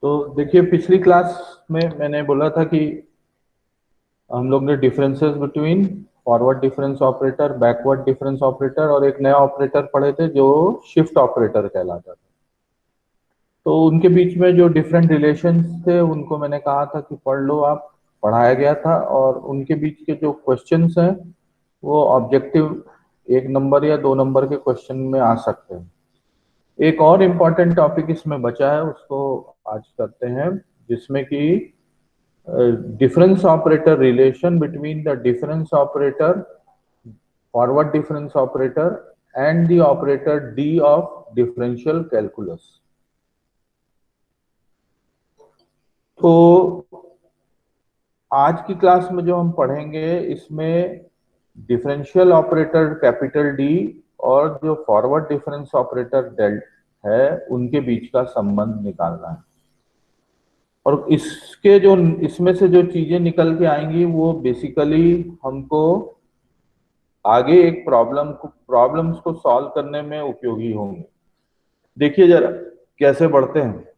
तो देखिए, पिछली क्लास में मैंने बोला था कि हम लोग ने differences between forward difference operator, backward difference operator और एक नया ऑपरेटर पढ़े थे जो शिफ्ट ऑपरेटर कहलाता था। तो उनके बीच में जो डिफरेंट रिलेशंस थे उनको मैंने कहा था कि पढ़ लो आप, पढ़ाया गया था। और उनके बीच के जो क्वेश्चंस हैं वो ऑब्जेक्टिव 1 नंबर या 2 नंबर के क्वेश्चन में आ सकते हैं। एक और इम्पॉर्टेंट टॉपिक इसमें बचा है, उसको आज करते हैं, जिसमें कि difference operator relation between the difference operator, forward difference operator and the operator D of differential calculus। तो आज की क्लास में जो हम पढ़ेंगे इसमें डिफरेंशियल ऑपरेटर कैपिटल डी और जो फॉरवर्ड डिफरेंस ऑपरेटर डेल है उनके बीच का संबंध निकालना है। और इसके जो इसमें से जो चीजें निकल के आएंगी वो बेसिकली हमको आगे एक प्रॉब्लम्स को सॉल्व करने में उपयोगी होंगे। देखिए जरा कैसे बढ़ते हैं।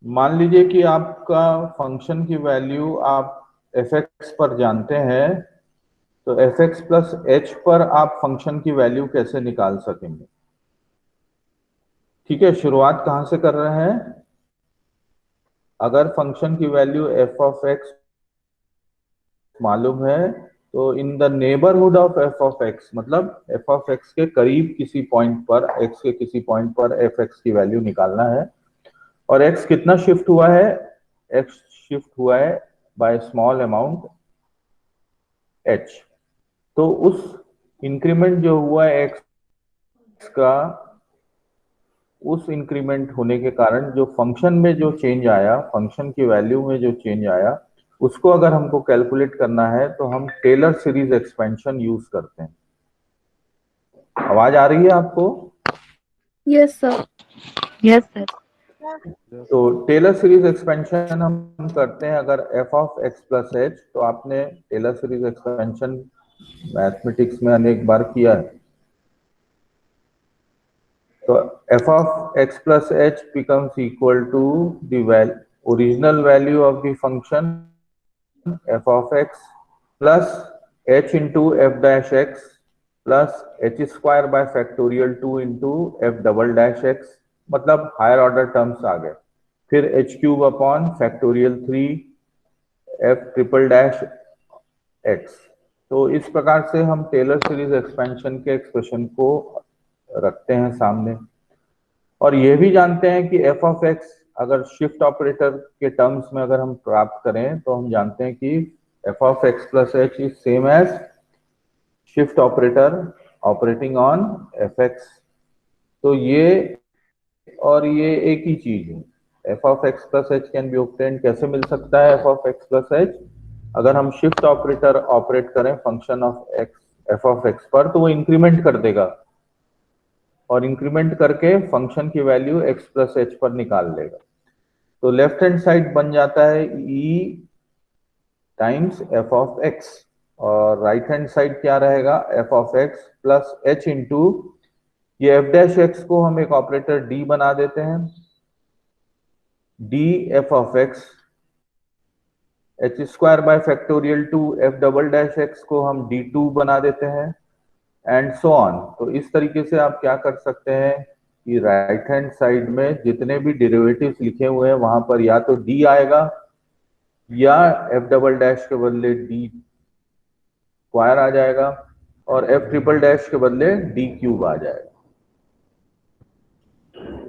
मान लीजिए कि आपका फंक्शन की वैल्यू आप एफ एक्स पर जानते हैं, तो एफ एक्स प्लस एच पर आप फंक्शन की वैल्यू कैसे निकाल सकेंगे। ठीक है, शुरुआत कहां से कर रहे हैं। अगर फंक्शन की वैल्यू एफ ऑफ एक्स मालूम है तो in the neighbourhood of F of x, मतलब एफ ऑफ एक्स के करीब किसी पॉइंट पर, एक्स के किसी पॉइंट पर एफ एक्स की वैल्यू निकालना है। और एक्स कितना शिफ्ट हुआ है, एक्स शिफ्ट हुआ है बाय स्मॉल अमाउंट एच। तो उस इंक्रीमेंट जो हुआ है एक्स का, उस इंक्रीमेंट होने के कारण जो फंक्शन में जो चेंज आया, फंक्शन की वैल्यू में जो चेंज आया, उसको अगर हमको कैलकुलेट करना है तो हम टेलर सीरीज एक्सपेंशन यूज करते हैं। आवाज आ रही है आपको। Yes sir. Yes sir. तो टेलर सीरीज एक्सपेंशन हम करते हैं अगर F of x plus H, तो आपने टेलर सीरीज एक्सपेंशन मैथमेटिक्स में अनेक बार किया है। तो f of x plus h becomes equal to the original value of the function f of x plus h into f dash x plus h square by factorial 2 into f double dash x, मतलब higher order terms आ गए। फिर h cube upon factorial 3 f triple dash x. तो इस प्रकार से हम Taylor series expansion के एक्सप्रेशन को रखते हैं सामने। और यह भी जानते हैं कि एफ ऑफ एक्स अगर शिफ्ट ऑपरेटर के टर्म्स में अगर हम प्राप्त करें तो हम जानते हैं कि f of x plus h is same as shift operator operating on f x. तो ये और ये एक ही चीज है। F of x plus h can be obtained, कैसे मिल सकता है f of x plus h, अगर हम शिफ्ट ऑपरेटर ऑपरेट करें function of x, f of x पर, तो वो इंक्रीमेंट कर देगा और इंक्रीमेंट करके फंक्शन की वैल्यू एक्स प्लस एच पर निकाल लेगा। तो लेफ्ट हैंड साइड बन जाता है ई टाइम्स एफ ऑफ एक्स, और राइट हैंड साइड क्या रहेगा, F of x plus h into ये एफ डैश एक्स को हम एक ऑपरेटर डी बना देते हैं, D F of x H square by factorial 2 F double dash x को हम डी टू बना देते हैं, एंड सो ऑन। तो इस तरीके से आप क्या कर सकते हैं कि राइट हैंड साइड में जितने भी डेरिवेटिव्स लिखे हुए हैं वहां पर या तो डी आएगा या एफ डबल डैश के बदले डी स्क्वायर आ जाएगा और एफ ट्रिपल डैश के बदले डी क्यूब आ जाएगा।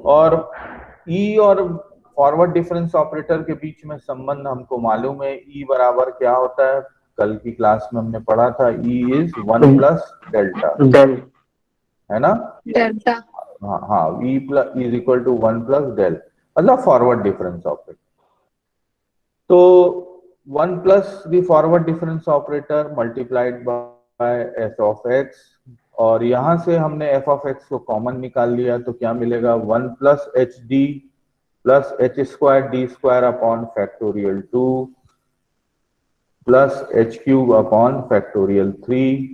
और ई और फॉरवर्ड डिफरेंस ऑपरेटर के बीच में संबंध हमको मालूम है। ई बराबर क्या होता है, कल की क्लास में हमने पढ़ा था, ई इज 1 प्लस डेल्टा, है ना। डेल्टा। हाँ हाँ, e plus is equal to 1 plus del, मतलब फॉरवर्ड डिफरेंस ऑपरेटर। तो 1 plus the forward difference operator multiplied by f of x, और यहां से हमने एफ ऑफ एक्स को कॉमन निकाल लिया तो क्या मिलेगा, 1 plus h d plus h square d square upon factorial 2 plus h cube upon factorial 3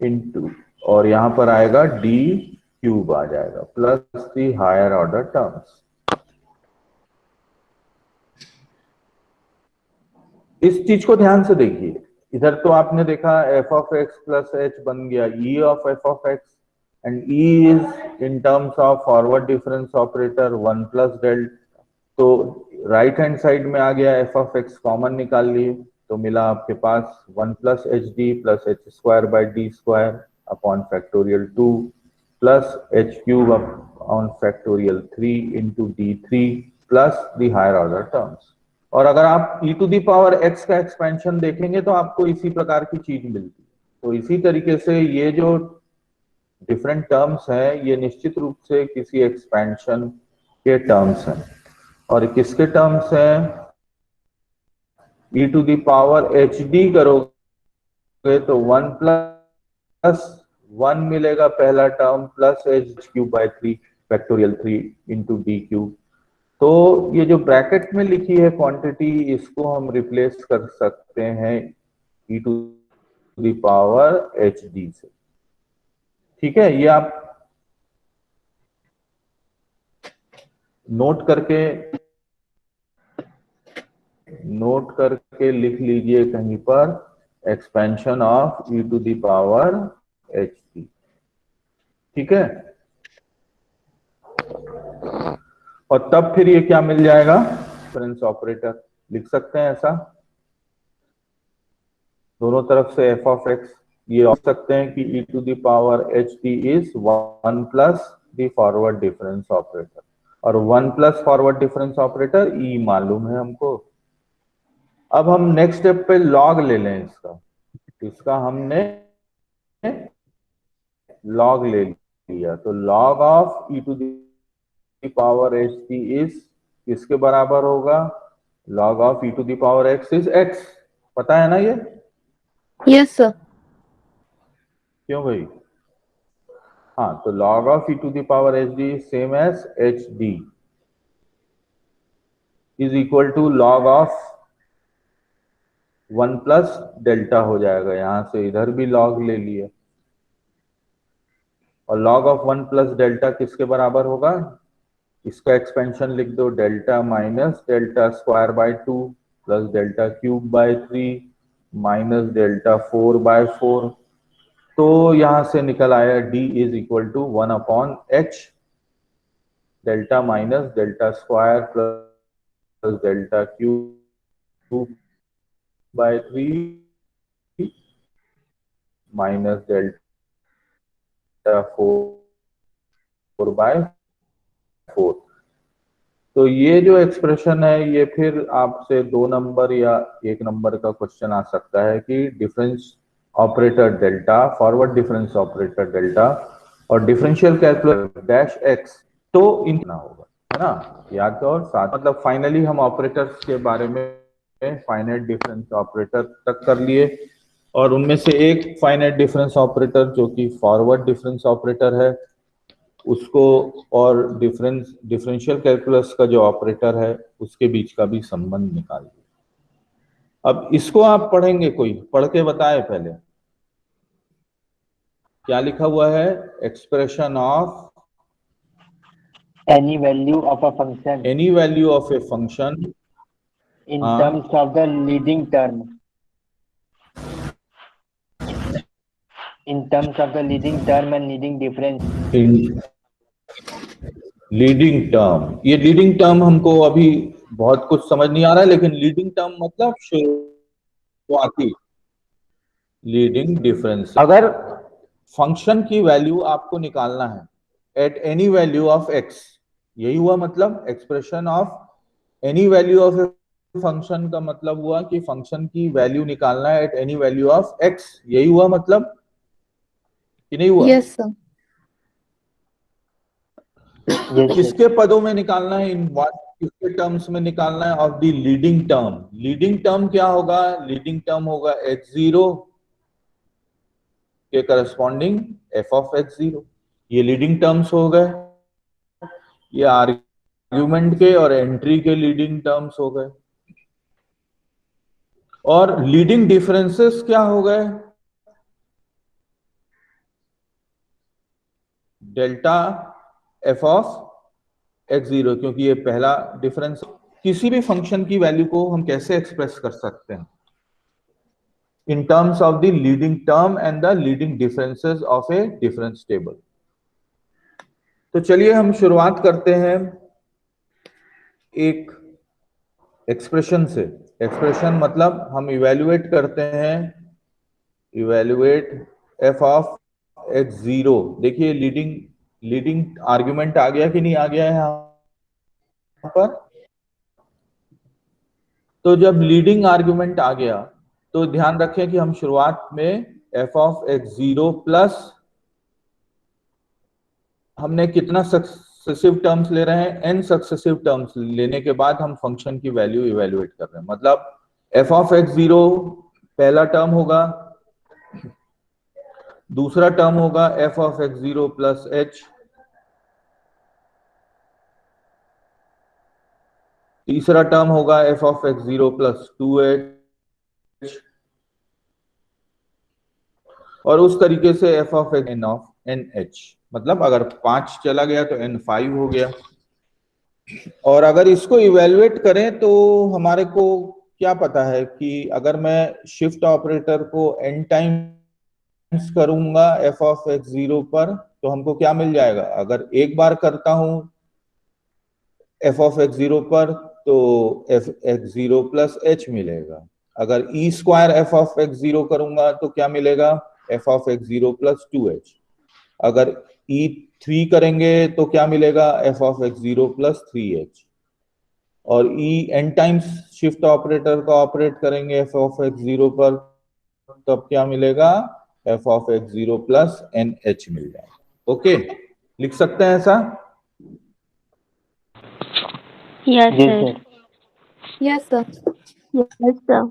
into, और यहां पर आएगा डी क्यूब आ जाएगा प्लस दी हायर ऑर्डर टर्म्स। इस चीज को ध्यान से देखिए, इधर तो आपने देखा F of x plus H बन गया ई of F of x, and E is in terms of forward difference operator one plus dealt. तो राइट हैंड साइड में आ गया एफ ऑफ एक्स, कॉमन निकाल लिए तो मिला आपके पास one plus h d plus h square by d square upon factorial two plus h cube upon factorial three into d three plus the higher order terms. और अगर आप e to the power x का expansion देखेंगे तो आपको इसी प्रकार की चीज मिलती है। तो इसी तरीके से ये जो डिफरेंट टर्म्स हैं ये निश्चित रूप से किसी एक्सपेंशन के टर्म्स हैं। और किसके टर्म्स हैं? e to the power h d करोगे तो वन प्लस वन मिलेगा पहला term plus h cube by three factorial three into d cube. तो ये जो ब्रैकेट में लिखी है क्वांटिटी इसको हम रिप्लेस कर सकते हैं e to the power h d से। ठीक है, ये आप नोट करके लिख लीजिए कहीं पर, expansion of e to the power h d. ठीक है, और तब फिर ये क्या मिल जाएगा? डिफरेंस ऑपरेटर लिख सकते हैं ऐसा, दोनों तरफ से एफ ऑफ एक्स ये लिख सकते हैं कि e to the power h d is one plus the forward difference operator, और one plus forward difference operator e मालूम है हमको। अब हम नेक्स्ट स्टेप पे लॉग ले लें इसका हमने लॉग ले लिया, तो log of e to the power h d is किसके बराबर होगा? Log of e to the power x is x, पता है ना ये? Yes, sir. क्यों भाई? हाँ, तो log of e to the power h d same as h d is equal to log of one plus delta हो जाएगा, यहां से इधर भी log ले लिए, और log of one plus delta किसके बराबर होगा? इसका एक्सपेंशन लिख दो, delta minus delta square by two plus delta cube by three minus delta four by four. तो यहां से निकल आया d is equal to one upon h delta minus delta square plus delta cube by three minus delta four by four. तो ये जो expression है ये फिर आपसे 2 नंबर या 1 नंबर का क्वेश्चन आ सकता है कि difference operator delta, forward difference operator delta और डिफरेंशियल कैलकुलेटर डैश एक्स, तो इतना होगा, है ना? याद तो, और साथ मतलब फाइनली हम ऑपरेटर्स के बारे में फाइनाइट डिफरेंस ऑपरेटर तक कर लिए, और उनमें से एक फाइनाइट डिफरेंस ऑपरेटर जो कि फॉरवर्ड डिफरेंस ऑपरेटर है उसको, और डिफरेंशियल कैलकुलस का जो ऑपरेटर है उसके बीच का भी संबंध निकालिए। अब इसको आप पढ़ेंगे, कोई पढ़ के बताए पहले क्या लिखा हुआ है? Expression of any value of a function any value of a function in terms of the leading term, in terms of the leading term and leading difference in leading term. ये लीडिंग टर्म हमको अभी बहुत कुछ समझ नहीं आ रहा है, लेकिन लीडिंग टर्म मतलब शुरुआती लीडिंग डिफरेंस। अगर फंक्शन की वैल्यू आपको निकालना है at any value of x, यही हुआ मतलब expression of any value of a function का मतलब हुआ कि फंक्शन की वैल्यू निकालना है at any value of x, यही हुआ मतलब कि नहीं हुआ? Yes, sir. किसके पदों में निकालना है, इन व्हाट किसके टर्म्स में निकालना है? Of the leading term. Leading term क्या होगा? लीडिंग टर्म होगा एक्स जीरो के corresponding F of x zero. ये लीडिंग टर्म्स हो गए, ये आर्ग्यूमेंट के और एंट्री के लीडिंग टर्म्स हो गए। और लीडिंग डिफरेंसेस क्या हो गए? Delta F of x zero, क्योंकि ये पहला डिफरेंस किसी भी फंक्शन की वैल्यू को हम कैसे एक्सप्रेस कर सकते हैं in terms of the leading term and the leading differences of A difference table. तो चलिए हम शुरुआत करते हैं एक एक्सप्रेशन से। एक्सप्रेशन मतलब हम इवेल्युएट करते हैं, evaluate F of x zero. देखिए लीडिंग लीडिंग आर्ग्यूमेंट आ गया कि नहीं आ गया है यहाँ पर। तो जब लीडिंग आर्ग्यूमेंट आ गया तो ध्यान रखें कि हम शुरुआत में F of x zero plus हमने कितना सक्सेसिव टर्म्स ले रहे हैं, एन सक्सेसिव टर्म्स लेने के बाद हम फंक्शन की वैल्यू इवेल्युएट कर रहे हैं। मतलब एफ ऑफ एक्स जीरो पहला टर्म होगा, दूसरा टर्म होगा f of x zero plus h, तीसरा टर्म होगा f of x zero plus two h, और उस तरीके से f of n of n h. मतलब अगर 5 चला गया तो एन 5 हो गया। और अगर इसको इवेल्युएट करें तो हमारे को क्या पता है कि अगर मैं शिफ्ट ऑपरेटर को एन टाइम्स करूंगा एफ ऑफ एक्स जीरो पर तो हमको क्या मिल जाएगा। अगर एक बार करता हूं एफ ऑफ एक्स जीरो पर तो f x zero plus h मिलेगा। अगर e square f of x zero करूंगा तो क्या मिलेगा, f of x zero plus two h. अगर ई थ्री करेंगे तो क्या मिलेगा, f of x zero plus three h. और e n times shift operator का ऑपरेट करेंगे एफ ऑफ एक्स जीरो पर, तब क्या मिलेगा, f of x zero plus n h मिल जाएगा। ओके, लिख सकते हैं ऐसा। Yes, जी sir. Sir. Yes, sir. Yes, sir.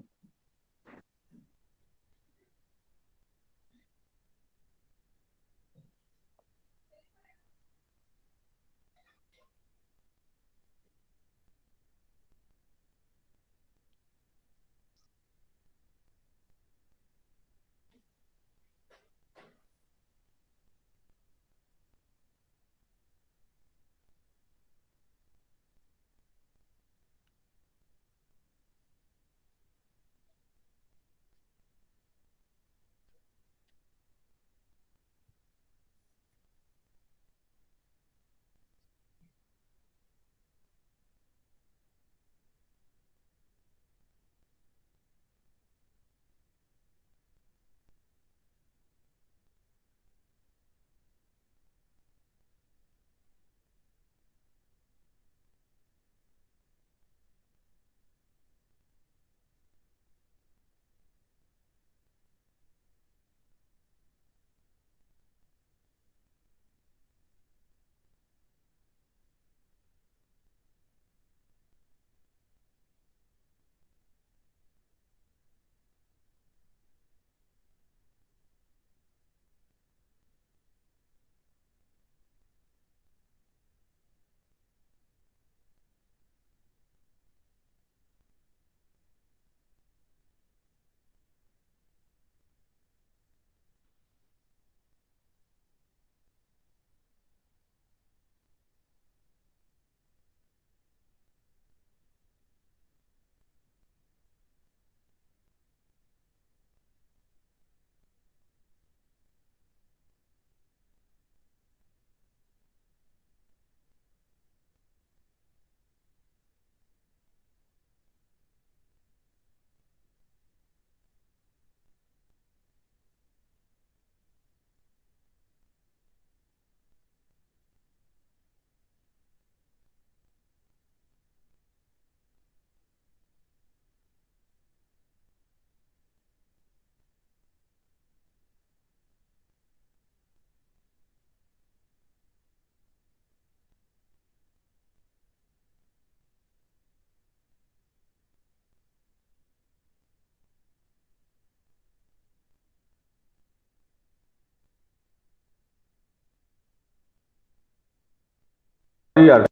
यार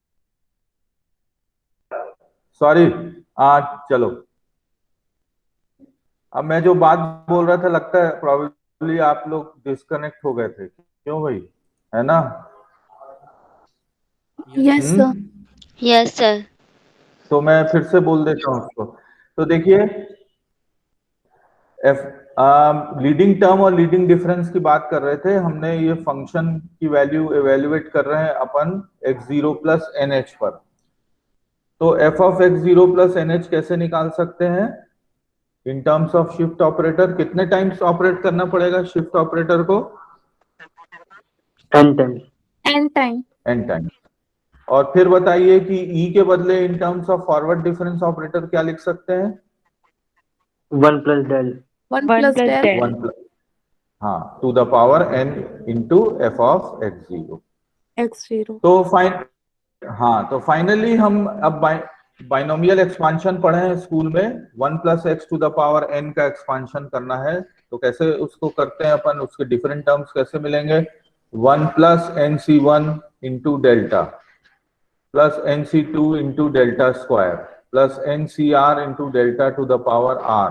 सॉरी। चलो, अब मैं जो बात बोल रहा था लगता है प्रॉब्ली आप लोग डिस्कनेक्ट हो गए थे, क्यों भाई, है ना। Yes, sir. हम्म। Yes, sir. तो मैं फिर से बोल देता हूँ उसको। तो देखिए, लीडिंग टर्म और लीडिंग डिफरेंस की बात कर रहे थे हमने। ये फंक्शन की वैल्यू एवेल्युएट कर रहे हैं अपन x0 प्लस एन एच पर। तो f of x0 plus n h कैसे निकाल सकते हैं? In terms of shift operator कितने टाइम्स ऑपरेट करना पड़ेगा शिफ्ट ऑपरेटर को? n times. n time. n times. और फिर बताइए कि e के बदले in terms of forward difference operator क्या लिख सकते हैं? 1 plus del. 1 plus del. 1 plus, हाँ, to the power n into f of x0। x0। तो हाँ, तो फाइनली हम अब बाइनोमियल एक्सपांशन पढ़े हैं स्कूल में। 1 plus x to the power n का एक्सपांशन करना है, तो कैसे उसको करते हैं अपन? उसके डिफरेंट टर्म्स कैसे मिलेंगे? 1 plus nc1 into delta plus nc2 into delta square plus ncr into delta two the power r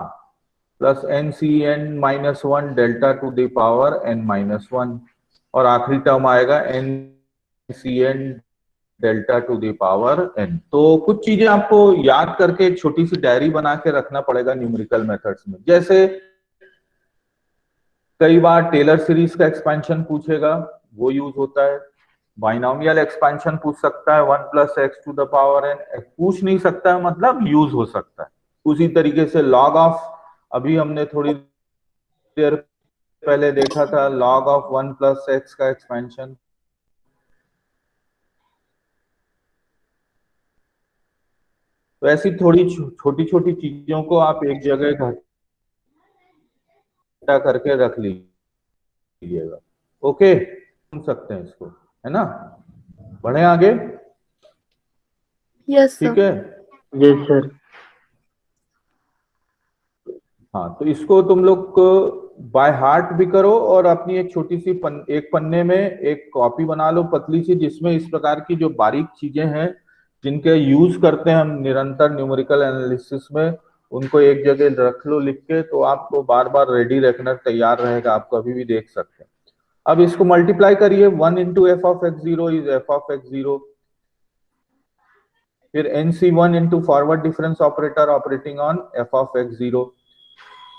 plus ncn minus 1 delta two the power n minus 1, और आखिरी टर्म आएगा ncn delta two the power n। तो कुछ चीजें आपको याद करके एक छोटी सी डायरी बना के रखना पड़ेगा न्यूमेरिकल मेथड्स में। जैसे कई बार टेलर सीरीज का एक्सपेंशन पूछेगा, वो यूज होता है। बाइनोमियल एक्सपेंशन पूछ सकता है, 1 plus x to the power n। पूछ नहीं सकता है मतलब यूज हो सकता है। उसी तरीके से लॉग ऑफ, अभी हमने थोड़ी देर पहले देखा था, लॉग ऑफ 1 प्लस एक्स का एक्सपेंशन। तो ऐसी थोड़ी छोटी छोटी चीजों को आप एक जगह इकट्ठा करके रख लीजिएगा। ओके, सुन सकते हैं इसको, है ना? बढ़े आगे। यस ठीक सर। है। Yes sir. हाँ, तो इसको तुम लोग को बाय हार्ट भी करो, और अपनी एक छोटी सी एक पन्ने में एक कॉपी बना लो पतली सी, जिसमें इस प्रकार की जो बारीक चीजें हैं जिनके यूज करते हैं हम निरंतर न्यूमेरिकल एनालिसिस में, उनको एक जगह रख लो लिख के, तो आपको बार बार रेडी रखना तैयार रहेगा, आप कभी भी देख सकते हैं। अब इसको मल्टीप्लाई करिए, 1 into f of x0 is F of x0, फिर nc1 into forward difference operator operating on f of x0,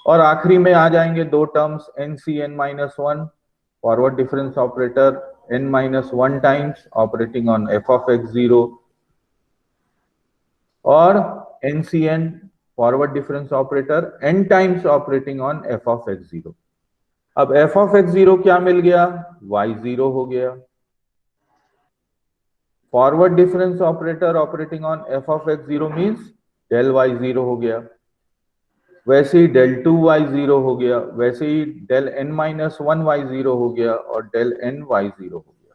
और आखिरी में आ जाएंगे दो terms ncn minus 1 forward difference operator n minus 1 times operating on f of x0, और ncn forward difference operator n times operating on f of x0। अब F of x0 क्या मिल गया? y0 हो गया। Forward difference operator operating on f of x0 means del y0 हो गया। वैसे ही del 2y0 हो गया, वैसे ही डेल n माइनस 1y0 हो गया, और डेल n y0 हो गया।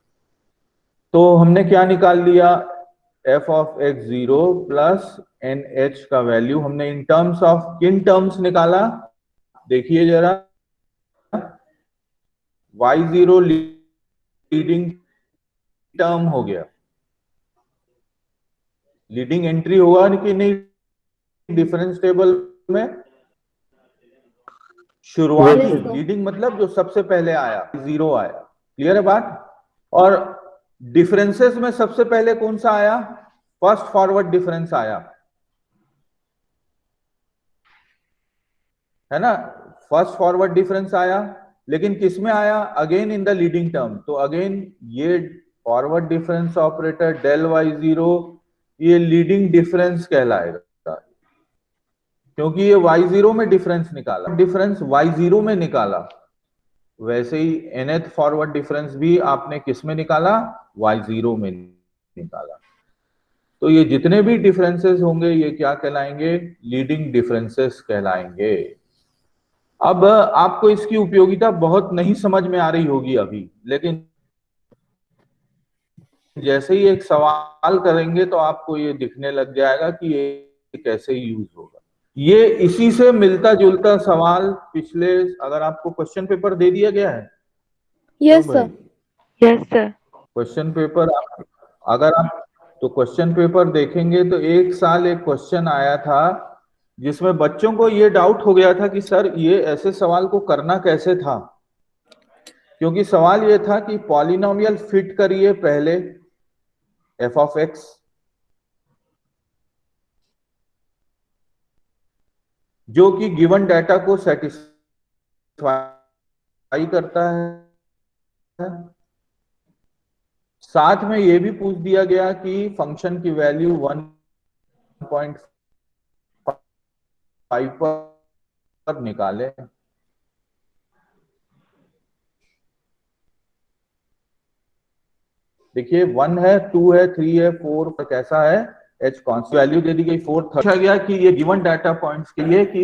तो हमने क्या निकाल लिया? f of x0 plus n h का वैल्यू हमने इन टर्म्स ऑफ किन टर्म्स निकाला? देखिए जरा, y0 लीडिंग टर्म हो गया, लीडिंग एंट्री हुआ कि नहीं डिफरेंस टेबल में? शुरुआती Yes, sir. लीडिंग मतलब जो सबसे पहले आया, 0 आया। क्लियर है बात? और डिफरेंसेस में सबसे पहले कौन सा आया? फर्स्ट फॉरवर्ड डिफरेंस आया, है ना? फर्स्ट फॉरवर्ड डिफरेंस आया, लेकिन किस में आया? Again in the leading term. तो अगेन ये forward difference operator del y0 ये लीडिंग डिफरेंस कहलाएगा, क्योंकि ये y0 में डिफरेंस निकाला, डिफरेंस y0 में निकाला। वैसे ही nth फॉरवर्ड डिफरेंस भी आपने किस में निकाला? y0 में निकाला। तो ये जितने भी डिफरेंसेस होंगे ये क्या कहलाएंगे? लीडिंग डिफरेंसेस कहलाएंगे। अब आपको इसकी उपयोगिता बहुत नहीं समझ में आ रही होगी अभी, लेकिन जैसे ही एक सवाल करेंगे तो आपको ये दिखने लग जाएगा कि ये कैसे यूज होगा। ये इसी से मिलता जुलता सवाल पिछले, अगर आपको क्वेश्चन पेपर दे दिया गया है Yes, भाई, sir. Yes sir. Question paper अगर आप तो क्वेश्चन पेपर देखेंगे तो एक साल एक क्वेश्चन आया था जिसमें बच्चों को ये डाउट हो गया था कि सर ये ऐसे सवाल को करना कैसे था, क्योंकि सवाल ये था कि पॉलिनोमियल फिट करिए पहले एफ ऑफ एक्स, जो कि गिवन डाटा को सेटिस्फाई करता है। साथ में ये भी पूछ दिया गया कि फंक्शन की वैल्यू 1.5 पर निकाले। देखिए 1 है, 2 है, 3 है, 4 पर कैसा है, एच कॉन्स्टेंट वैल्यू दे दी गई 4। पूछा गया कि ये गिवन डाटा पॉइंट्स के लिए कि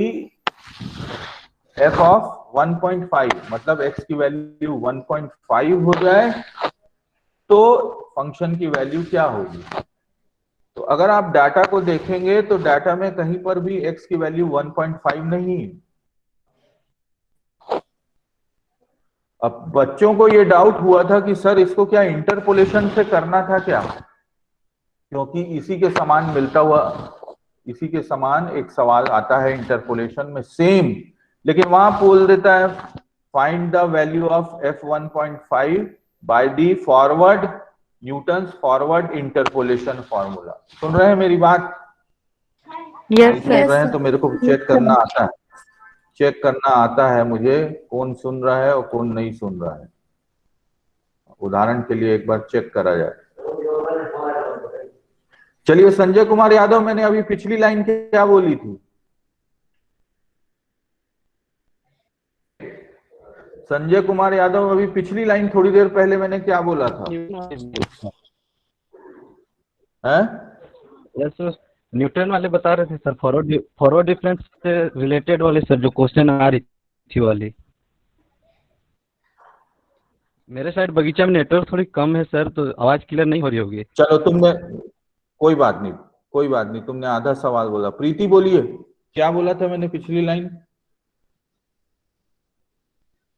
एफ ऑफ 1.5 मतलब एक्स की वैल्यू 1.5 हो जाए तो फंक्शन की वैल्यू क्या होगी। तो अगर आप डाटा को देखेंगे तो डाटा में कहीं पर भी एक्स की वैल्यू 1.5 नहीं है। अब बच्चों को ये डाउट हुआ था कि सर इसको क्या इंटरपोलेशन से करना था क्या, क्योंकि इसी के समान मिलता हुआ, इसी के समान एक सवाल आता है इंटरपोलेशन में सेम, लेकिन वहां बोल देता है find the value of f1.5 by the forward Newton's forward interpolation formula. सुन रहे हैं मेरी बात? यस सुन रहे हैं सर। तो मेरे को चेक करना आता है, चेक करना आता है मुझे कौन सुन रहा है और कौन नहीं सुन रहा है। उदाहरण के लिए एक बार चेक करा जाए। चलिए संजय कुमार यादव, मैंने अभी पिछली लाइन क्या बोली थी? संजय कुमार यादव, अभी पिछली लाइन थोड़ी देर पहले मैंने क्या बोला था? हैं? यस सर, न्यूटन वाले बता रहे थे सर, फॉरवर्ड डिफरेंस से रिलेटेड वाले सर, जो क्वेश्चन आ रही थी वाली। मेरे साइड बगीचा में नेटवर्क थोड़ी कम है सर, तो आवाज क्लियर नहीं हो रही होगी। चलो तुमने, कोई बात नहीं, कोई बात नहीं, तुमने आधा सवाल बोला। प्रीति बोलिए, क्या बोला था मैंने पिछली लाइन?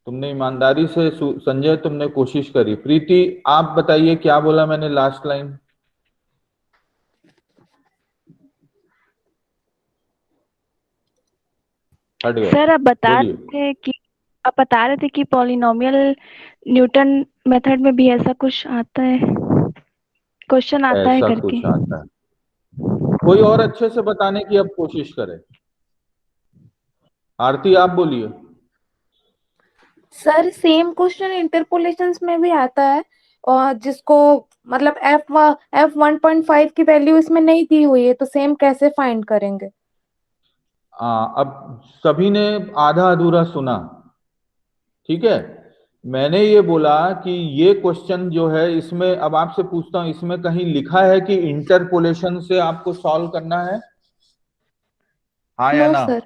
तुमने ईमानदारी से संजय तुमने कोशिश करी। प्रीति आप बताइए क्या बोला मैंने लास्ट लाइन? हट गए। सर बोलिए। आप बता रहे थे कि पॉलिनोमियल न्यूटन मेथड में भी ऐसा कुछ आता है, क्वेश्चन आता है ऐसा करके। कुछ आता है, कोई और अच्छे से बताने की अब कोशिश करे। आरती आप बोलिए। सर सेम क्वेश्चन इंटरपोलेशंस में भी आता है, और जिसको मतलब f1.5 की वैल्यू इसमें नहीं दी हुई है, तो सेम कैसे फाइंड करेंगे? अब सभी ने आधा अधूरा सुना, ठीक है। मैंने ये बोला कि ये क्वेश्चन जो है इसमें, अब आपसे पूछता हूं, इसमें कहीं लिखा है कि इंटरपोलेशन से आपको सॉल्व करना है? हाँ या नो ना? सर।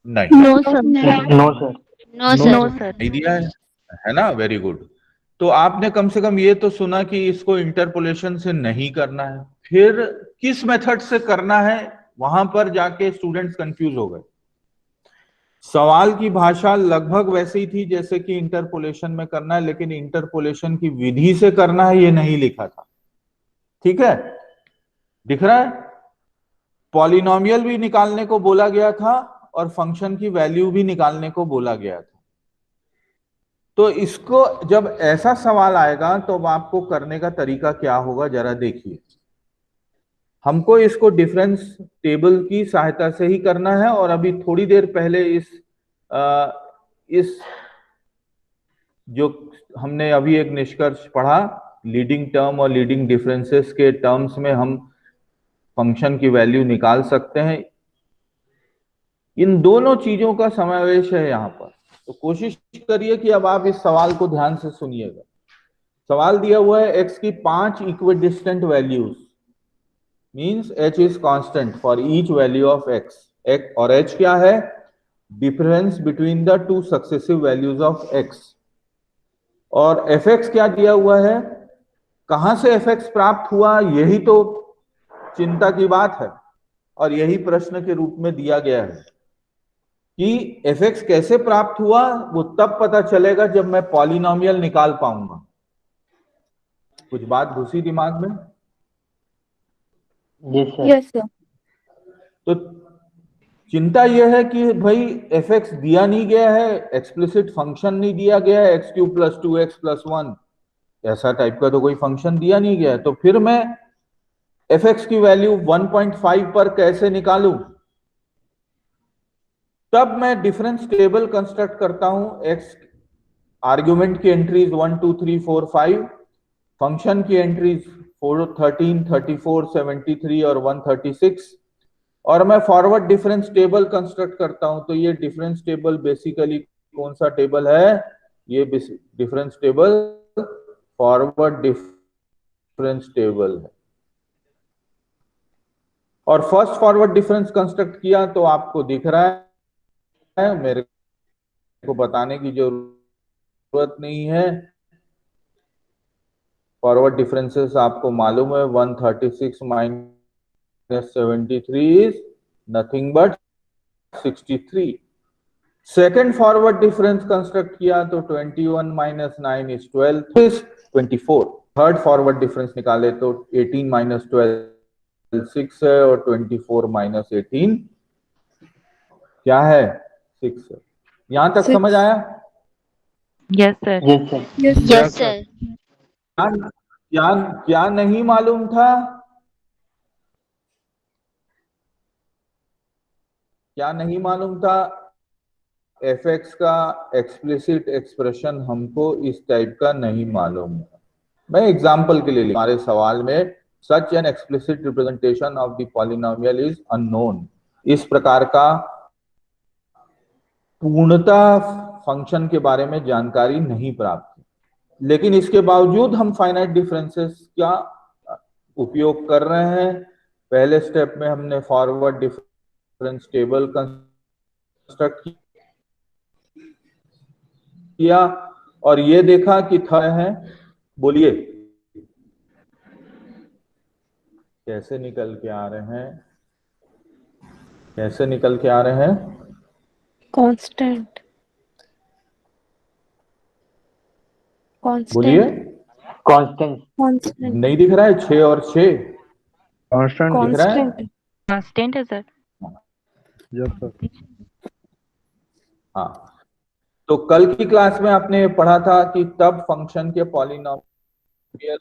नहीं, no sir. No sir. No sir. नहीं दिया है ना? Very good. तो आपने कम से कम ये तो सुना कि इसको इंटरपोलेशन से नहीं करना है। फिर किस मेथड से करना है, वहां पर जाके स्टूडेंट्स कंफ्यूज हो गए। सवाल की भाषा लगभग वैसी थी जैसे कि इंटरपोलेशन में करना है, लेकिन इंटरपोलेशन की विधि से करना है ये नहीं लिखा था। ठीक है, दिख रहा है? पॉलिनोमियल भी निकालने को बोला गया था और फंक्शन की वैल्यू भी निकालने को बोला गया था। तो इसको जब ऐसा सवाल आएगा तो अब आपको करने का तरीका क्या होगा जरा देखिए। हमको इसको डिफरेंस टेबल की सहायता से ही करना है, और अभी थोड़ी देर पहले इस जो हमने अभी एक निष्कर्ष पढ़ा, लीडिंग टर्म और लीडिंग डिफरेंसेस के टर्म्स में हम फंक्शन की वैल्यू निकाल सकते हैं। इन दोनों चीजों का समावेश है यहाँ पर। तो कोशिश करिए कि अब आप इस सवाल को ध्यान से सुनिएगा। सवाल दिया हुआ है x की 5 equidistant values, means h is constant for each value of x, और h क्या है? Difference between the two successive values of x। और fx क्या दिया हुआ है? कहां से fx प्राप्त हुआ, यही तो चिंता की बात है, और यही प्रश्न के रूप में दिया गया है कि fx कैसे प्राप्त हुआ। वो तब पता चलेगा जब मैं पॉलिनोमियल निकाल पाऊंगा। कुछ बात घुसी दिमाग में? Yes sir. तो चिंता यह है कि भाई fx दिया नहीं गया है, एक्सप्लिसिट फंक्शन नहीं दिया गया है, x³ + 2x + 1, ऐसा टाइप का तो कोई फंक्शन दिया नहीं गया है। तो फिर मैं fx की वैल्यू 1.5 पर कैसे निकालूं? तब मैं डिफरेंस टेबल कंस्ट्रक्ट करता हूं। एक्स आर्ग्यूमेंट की एंट्रीज 1 2 3 4 5, फंक्शन की एंट्रीज 4 13 34 73 और 136, और मैं फॉरवर्ड डिफरेंस टेबल कंस्ट्रक्ट करता हूं। तो ये डिफरेंस टेबल बेसिकली कौन सा टेबल है? ये difference table forward difference table है। और फर्स्ट फॉरवर्ड डिफरेंस कंस्ट्रक्ट किया तो आपको दिख रहा है, मेरे को बताने की जरूरत नहीं है। फॉरवर्ड डिफरेंसेस आपको मालूम है, 136 minus 73 is nothing but 63। Second forward difference construct किया तो 21 minus 9 is 12 is 24। Third forward difference निकाले तो 18 माइनस 12 6 है, और 24 माइनस 18 क्या है? 6 है। यहां तक 6। समझ आया? Yes sir. Yes, sir. Yes, sir. क्या क्या क्या नहीं मालूम था? क्या नहीं मालूम था? fx का एक्सप्लिसिट एक्सप्रेशन हमको इस टाइप का नहीं मालूम है। मैं एग्जांपल के लिए हमारे सवाल में such an explicit representation of the polynomial is unknown, इस प्रकार का पूर्णतः फंक्शन के बारे में जानकारी नहीं प्राप्त, लेकिन इसके बावजूद हम फाइनाइट डिफरेंसेस का उपयोग कर रहे हैं। पहले स्टेप में हमने फॉरवर्ड डिफरेंस टेबल कंस्ट्रक्ट किया और ये देखा कि थर्ड है। बोलिए कैसे निकल के आ रहे हैं? कैसे निकल के आ रहे हैं? कांस्टेंट बोलिए। Constant. कांस्टेंट नहीं दिख रहा है? 6 और 6 कांस्टेंट दिख रहा है? कांस्टेंट कांस्टेंट है सर। Yes sir. हाँ, तो कल की क्लास में आपने पढ़ा था कि तब फंक्शन के पॉलिनोमियल,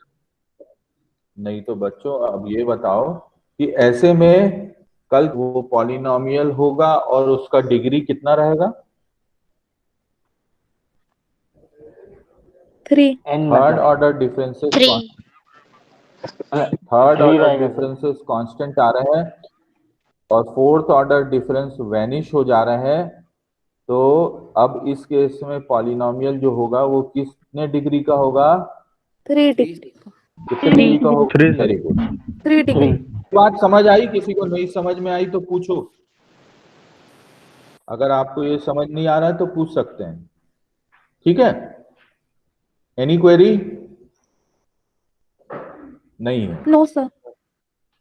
नहीं तो बच्चों अब ये बताओ कि ऐसे में कल वो पॉलिनोमियल होगा और उसका डिग्री कितना रहेगा? 3। N थर्ड मतलब ऑर्डर डिफरेंसेस 3. थर्ड 3 ऑर्डर रहेगा। डिफरेंसेस कांस्टेंट आ रहे हैं और फोर्थ ऑर्डर डिफरेंस वैनिश हो जा रहे हैं। तो अब इस केस में पॉलिनोमियल जो होगा वो कितने डिग्री का होगा? 3 डिग्री कितने डिग्री का होगा? 3 सर। Very good. 3 डिग्री। बात समझ आई? किसी को नहीं समझ में आई तो पूछो। अगर आपको ये समझ नहीं आ रहा है तो पूछ सकते हैं, ठीक है? Any query? नहीं है? No sir.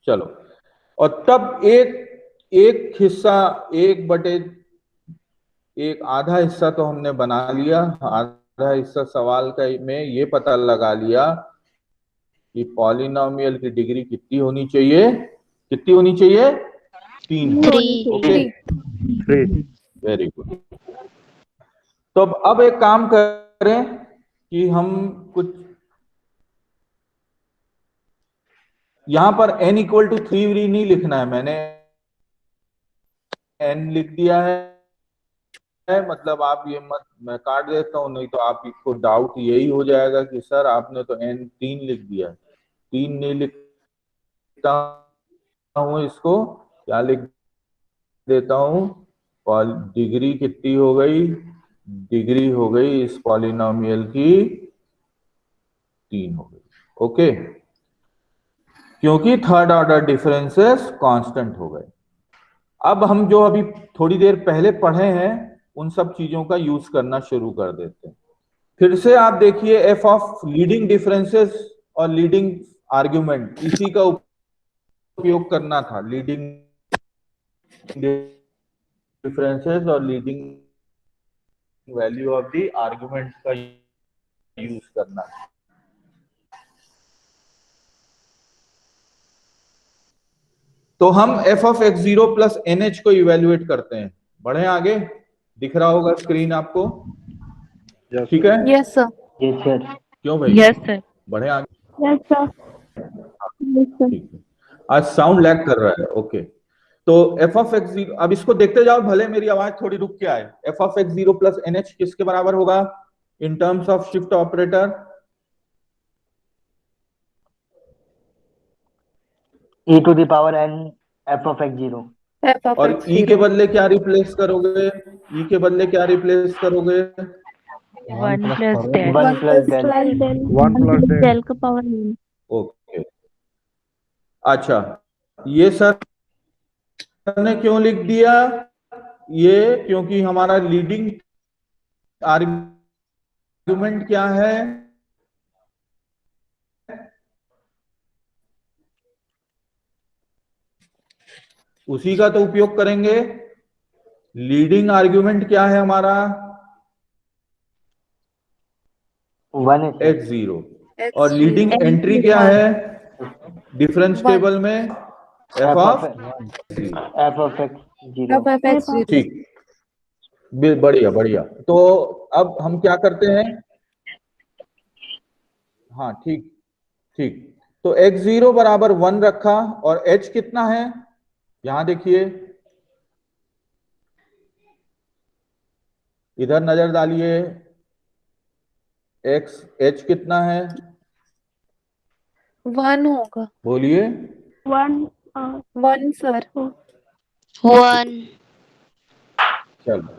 चलो, और तब एक हिस्सा, एक आधा हिस्सा तो हमने बना लिया। आधा हिस्सा सवाल का में ये पता लगा लिया कि पॉलिनोमियल की डिग्री कितनी होनी चाहिए? कितनी होनी चाहिए? 3 है। 3. Okay, 3 very good. तो अब एक काम करें कि हम कुछ यहां पर n इक्वल टू 3 नहीं लिखना है, मैंने n लिख दिया है। मतलब आप ये मत, मैं काट देता हूं, नहीं तो आपको डाउट यही हो जाएगा कि सर आपने तो n 3 लिख दिया। 3 नहीं लिखता हूं, इसको क्या लिख देता हूं? डिग्री कितनी हो गई? डिग्री हो गई इस पॉलिनोमियल की 3 हो गई। ओके, क्योंकि थर्ड ऑर्डर डिफरेंसेस कांस्टेंट हो गए। अब हम जो अभी थोड़ी देर पहले पढ़े हैं उन सब चीजों का यूज करना शुरू कर देते हैं। फिर से आप देखिए, एफ ऑफ लीडिंग डिफरेंसेस और लीडिंग आर्ग्यूमेंट, इसी का उपयोग करना था। लीडिंग डिफरेंसेस और leading value of the argument का यूज करना था। तो हम f of x 0 plus n h को इवेल्युएट करते हैं। बढ़े आगे, दिख रहा होगा स्क्रीन आपको, ठीक है? Yes sir. Yes, sir. क्यों भाई? Yes sir. बढ़े आगे, यस सर। ठीक है। आज साउंड लैग कर रहा है। ओके, तो एफ ऑफ एक्स जीरो, अब इसको देखते जाओ भले मेरी आवाज थोड़ी रुक के आए। F of x zero plus n h किसके बराबर होगा in terms of shift operator? e to the power n f of x 0. f of और x ई के 0 बदले क्या रिप्लेस करोगे? ई के बदले क्या रिप्लेस करोगे? 1 plus del. 1 plus del. One plus del del का power n. ओके, अच्छा ये सर ने क्यों लिख दिया? ये क्योंकि हमारा लीडिंग आर्गुमेंट क्या है? उसी का तो उपयोग करेंगे। लीडिंग आर्गुमेंट क्या है हमारा? 1 है sir. X zero. और लीडिंग एंट्री क्या है डिफरेंस टेबल में? F of f of x 0. f of x 0 ठीक, बढ़िया बढ़िया। तो अब हम क्या करते हैं? हाँ ठीक ठीक, तो x जीरो बराबर 1 रखा और h कितना है यहां देखिए, इधर नजर डालिए, h कितना है? 1 होगा। बोलिए। 1 सर। 1 चलो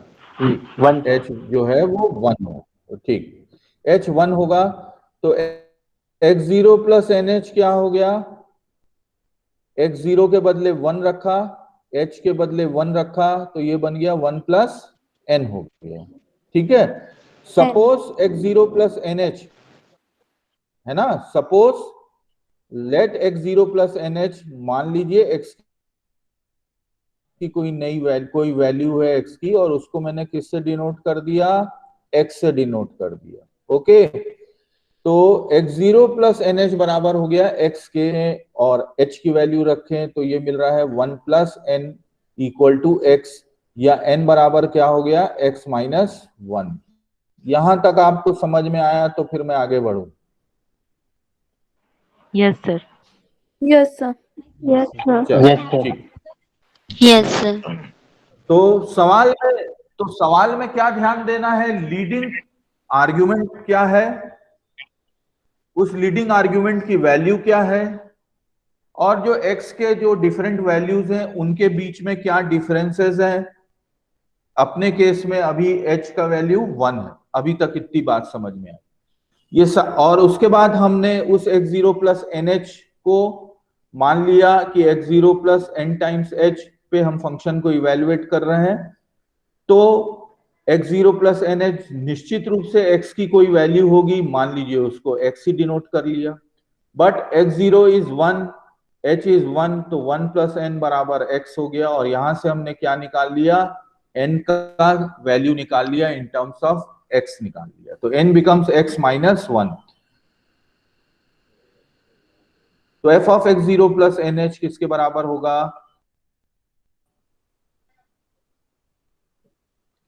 1 h जो है वो 1 हो, तो ठीक, h 1 होगा। तो x zero plus n h क्या हो गया? x जीरो के बदले 1 रखा, h के बदले 1 रखा, तो ये बन गया 1 प्लस n हो गया। ठीक है, suppose x zero plus n h है ना, suppose let x zero plus n h, मान लीजिए x की कोई नई कोई वैल्यू है x की, और उसको मैंने किससे डिनोट कर दिया? x से डिनोट कर दिया। ओके, तो x zero plus n h बराबर हो गया x के, और h की वैल्यू रखें तो ये मिल रहा है 1 प्लस n इक्वल टू x, या n बराबर क्या हो गया? x minus 1। यहां तक आपको समझ में आया तो फिर मैं आगे बढ़ू। Yes, sir. Yes sir. चलो Yes, sir. ठीक। yes sir तो सवाल में क्या ध्यान देना है? लीडिंग आर्ग्यूमेंट क्या है, उस लीडिंग आर्ग्यूमेंट की वैल्यू क्या है, और जो x के जो डिफरेंट वैल्यूज हैं उनके बीच में क्या डिफरेंसेस हैं। अपने केस में अभी h का वैल्यू 1 है, अभी तक इतनी बात समझ में आई। ये और उसके बाद हमने उस x zero plus n h को मान लिया कि x zero plus n times h पे हम फंक्शन को इवेलुएट कर रहे हैं, तो x zero plus n h निश्चित रूप से x की कोई वैल्यू होगी, मान लीजिए उसको x ही डिनोट कर लिया, but x zero is 1, h is 1, तो 1 प्लस n बराबर x हो गया। और यहां से हमने क्या निकाल लिया? n का वैल्यू निकाल लिया, इन टर्म्स ऑफ x निकाल लिया, तो n बिकम्स x माइनस 1। तो f of x zero plus n h किसके बराबर होगा?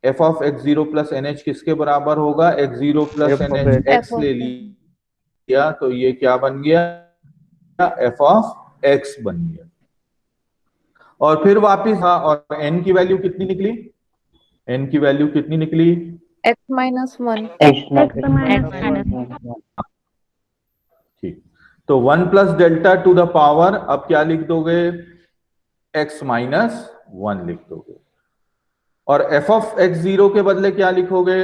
f of x zero plus n h किसके बराबर होगा? x zero plus n h x ले लिया, तो ये क्या बन गया? f ऑफ x बन गया। और फिर वापिस, हाँ, और n की वैल्यू कितनी निकली? n की वैल्यू कितनी निकली? x minus 1। x minus ठीक, तो 1 plus delta two the power, अब क्या लिख दोगे? x माइनस 1 लिख दोगे। और f ऑफ x जीरो के बदले क्या लिखोगे?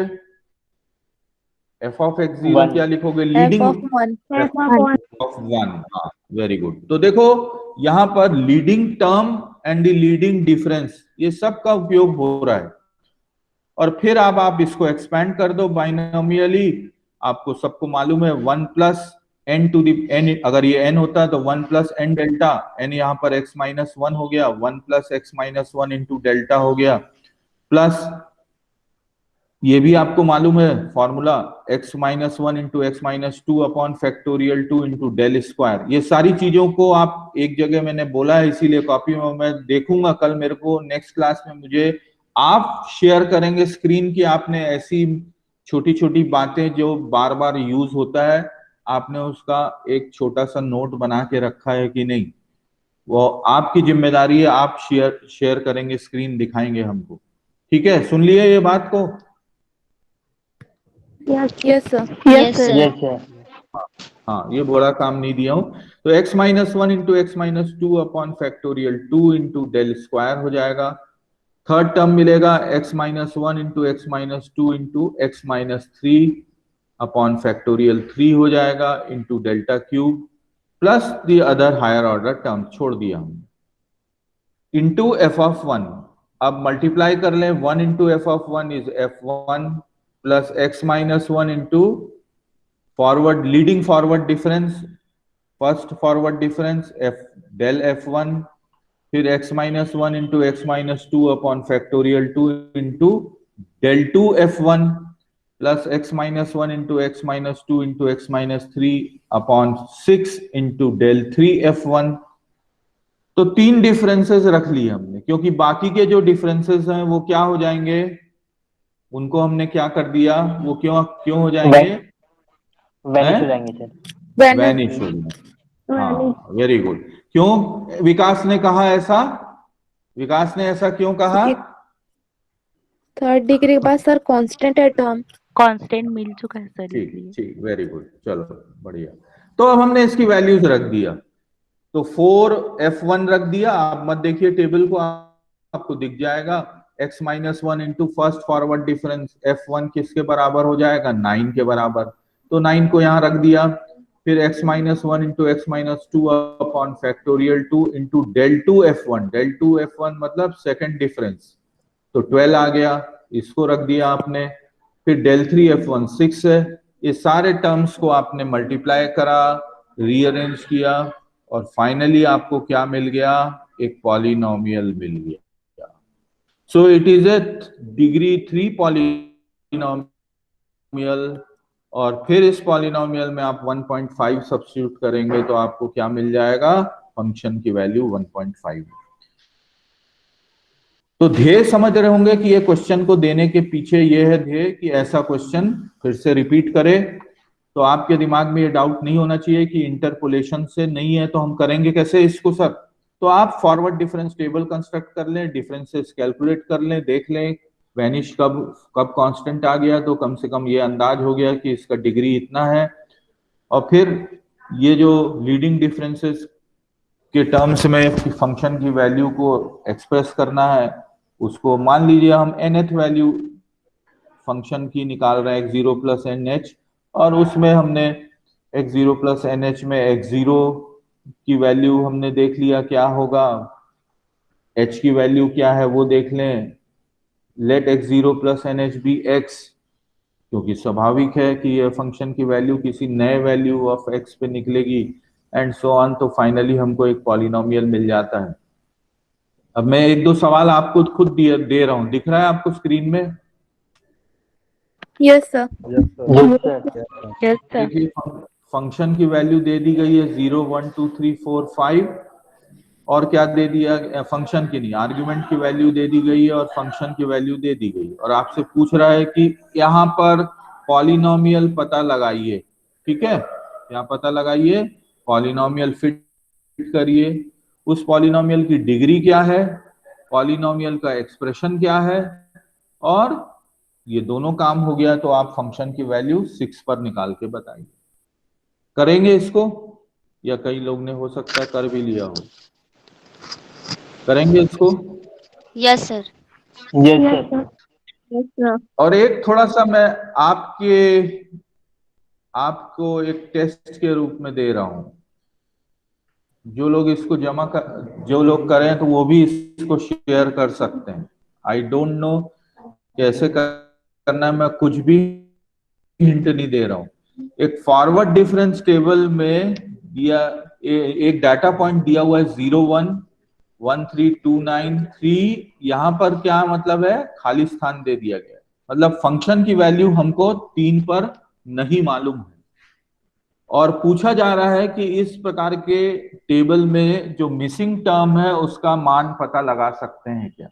f ऑफ x जीरो क्या लिखोगे? Leading f of 1 of 1। हाँ, वेरी गुड। तो देखो यहां पर leading term and the leading difference, ये सब का उपयोग हो रहा है। और फिर अब आप इसको एक्सपैंड कर दो बाइनोमियली, आपको सबको मालूम है 1 प्लस n टू दी n, अगर ये n होता तो 1 प्लस n डेल्टा, n यहाँ पर x माइनस 1 हो गया, 1 plus x minus 1 into delta हो गया, प्लस ये भी आपको मालूम है formula, x minus 1 into x minus 2 upon factorial 2 into del square. ये सारी चीजों को आप एक जगह मैंने बोला है, इसीलिए कॉपी में मैं देखूंगा कल मेरे को नेक्स्ट क्लास में मुझे आप शेयर करेंगे स्क्रीन की, आपने ऐसी छोटी छोटी बातें जो बार बार यूज होता है, आपने उसका एक छोटा सा नोट बना के रखा है कि नहीं। वो आपकी जिम्मेदारी है, आप शेयर करेंगे, स्क्रीन दिखाएंगे हमको। ठीक है, सुन लिए ये बात को? Yes sir. Yes, sir. Yes, sir. हाँ, ये बड़ा काम नहीं दिया हूं। तो x minus one into x minus two upon factorial 2 into del square हो जाएगा। थर्ड टर्म मिलेगा x minus one into x minus two into x minus three upon factorial 3 हो जाएगा into delta cube plus the other higher order term छोड़ दिया हमने into f of one. अब multiply कर लें, 1 into f of one is f1 plus x minus one into forward leading forward difference, first forward difference f del f1, फिर x minus one into x minus two upon factorial 2 into del 2 f1 plus x minus one into x minus two into x minus three upon 6 into del 3 f1। तो 3 differences रख लिए हमने, क्योंकि बाकी के जो differences हैं वो क्या हो जाएंगे, उनको हमने क्या कर दिया, वो क्यों हो जाएंगे, वैनिश हो जाएंगे सर। वैनिश हो जाएंगे। हाँ, वेरी गुड। क्यों विकास ने कहा ऐसा, विकास ने ऐसा क्यों कहा? थर्ड डिग्री के बाद सर कांस्टेंट है टर्म। कांस्टेंट मिल चुका है सर ठीक इसलिए। ठीक, वेरी गुड, चलो बढ़िया। तो अब हमने इसकी वैल्यूज रख दिया, तो 4f1 रख दिया। आप मत देखिए टेबल को, आपको दिख जाएगा x minus one into first forward difference f1 किसके बराबर हो जाएगा, 9 के बराबर, तो 9 को यहाँ रख दिया। फिर x minus one into x minus two upon factorial 2 into del 2f1, del 2f1 मतलब सेकेंड डिफरेंस, तो 12 आ गया, इसको रख दिया आपने। फिर डेल 3f1 6 है। ये सारे टर्म्स को आपने मल्टीप्लाई करा, रीअरेंज किया और फाइनली आपको क्या मिल गया, एक पॉलिनोमियल मिल गया। So it is a degree 3 polynomial. और फिर इस पॉलिनोमियल में आप 1.5 सब्स्टिट्यूट करेंगे तो आपको क्या मिल जाएगा, फंक्शन की वैल्यू 1.5। तो ध्येय समझ रहे होंगे कि ये क्वेश्चन को देने के पीछे ये है ध्येय कि ऐसा क्वेश्चन फिर से रिपीट करे। तो आपके दिमाग में ये डाउट नहीं होना चाहिए कि इंटरपोलेशन से नहीं है तो हम करेंगे कैसे इसको सर। तो आप फॉरवर्ड डिफरेंस टेबल कंस्ट्रक्ट कर लें, डिफरेंसेस कैलकुलेट कर लें, देख लें वैनिश कब कांस्टेंट आ गया, तो कम से कम ये अंदाज हो गया कि इसका डिग्री इतना है। और फिर ये जो लीडिंग डिफरेंसेस के टर्म्स में फंक्शन की वैल्यू को एक्सप्रेस करना है, उसको मान लीजिए हम nth वैल्यू फंक्शन की निकाल रहे हैं x0 प्लस nh, और उसमें हमने x0 प्लस nh में x0 की वैल्यू हमने देख लिया क्या होगा, h की वैल्यू क्या है वो देख लें। Let x0 plus nh be x, क्योंकि स्वाभाविक है कि यह फंक्शन की वैल्यू किसी नए वैल्यू ऑफ x पे निकलेगी एंड सो ऑन। तो फाइनली हमको एक पॉलिनोमियल मिल जाता है। अब मैं एक दो सवाल आपको खुद दे रहा हूं, दिख रहा है आपको स्क्रीन में? Yes sir. Yes, sir. Yes sir. देखिए फंक्शन की वैल्यू दे दी गई है 0 1 2 3 4 5, और क्या दे दिया, फंक्शन की नहीं आर्गुमेंट की वैल्यू दे दी गई है और फंक्शन की वैल्यू दे दी गई, और आपसे पूछ रहा है कि यहाँ पर पॉलिनोमियल पता लगाइए। ठीक है, यहाँ पता लगाइए, पॉलिनोमियल फिट करिए, उस पॉलिनोमियल की डिग्री क्या है, पॉलिनोमियल का एक्सप्रेशन क्या है, और ये दोनों काम हो गया तो आप फंक्शन की वैल्यू 6 पर निकाल के बताइए। करेंगे इसको, या कई लोग ने हो सकता है कर भी लिया हो, करेंगे इसको? Yes, sir. Yes, sir. Yes sir. और एक थोड़ा सा मैं आपको एक टेस्ट के रूप में दे रहा हूं, जो लोग इसको जो लोग करें तो वो भी इसको शेयर कर सकते हैं। आई डोंट नो कैसे करना है, मैं कुछ भी हिंट नहीं दे रहा हूं। एक फॉरवर्ड डिफरेंस टेबल में दिया एक डाटा पॉइंट दिया हुआ है 0 1 1 3 2 9 3, यहां पर क्या मतलब है, खाली स्थान दे दिया गया है, मतलब फंक्शन की वैल्यू हमको 3 पर नहीं मालूम है, और पूछा जा रहा है कि इस प्रकार के टेबल में जो मिसिंग टर्म है उसका मान पता लगा सकते हैं क्या।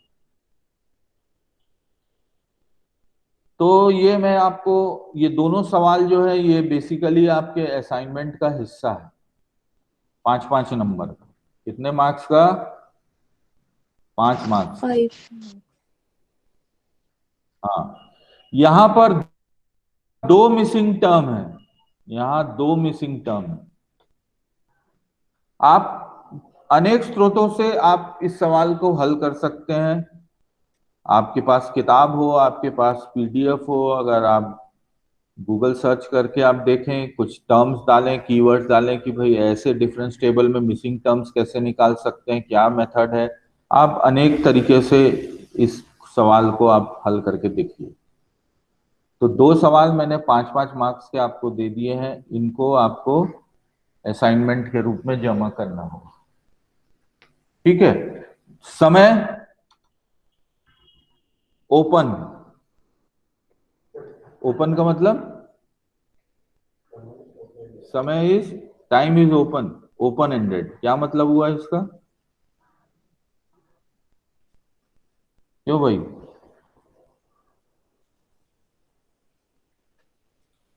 तो ये मैं आपको, ये दोनों सवाल जो है ये बेसिकली आपके असाइनमेंट का हिस्सा है, 5-5 नंबर का। कितने मार्क्स का? 5 मार्क्स। 5। हाँ, यहां पर 2 मिसिंग टर्म है, यहां 2 मिसिंग टर्म है। आप अनेक स्रोतों से आप इस सवाल को हल कर सकते हैं। आपके पास किताब हो, आपके पास पीडीएफ हो, अगर आप गूगल सर्च करके आप देखें, कुछ टर्म्स डालें, कीवर्ड्स डालें कि भाई ऐसे डिफरेंस टेबल में मिसिंग टर्म्स कैसे निकाल सकते हैं, क्या मेथड है, आप अनेक तरीके से इस सवाल को आप हल करके देखिए। तो 2 सवाल मैंने 5-5 मार्क्स के आपको दे दिए हैं, इनको आपको असाइनमेंट के रूप में जमा करना होगा। ठीक है। समय ओपन, ओपन का मतलब समय is, time is open, open ended. क्या मतलब हुआ इसका? क्यों भाई?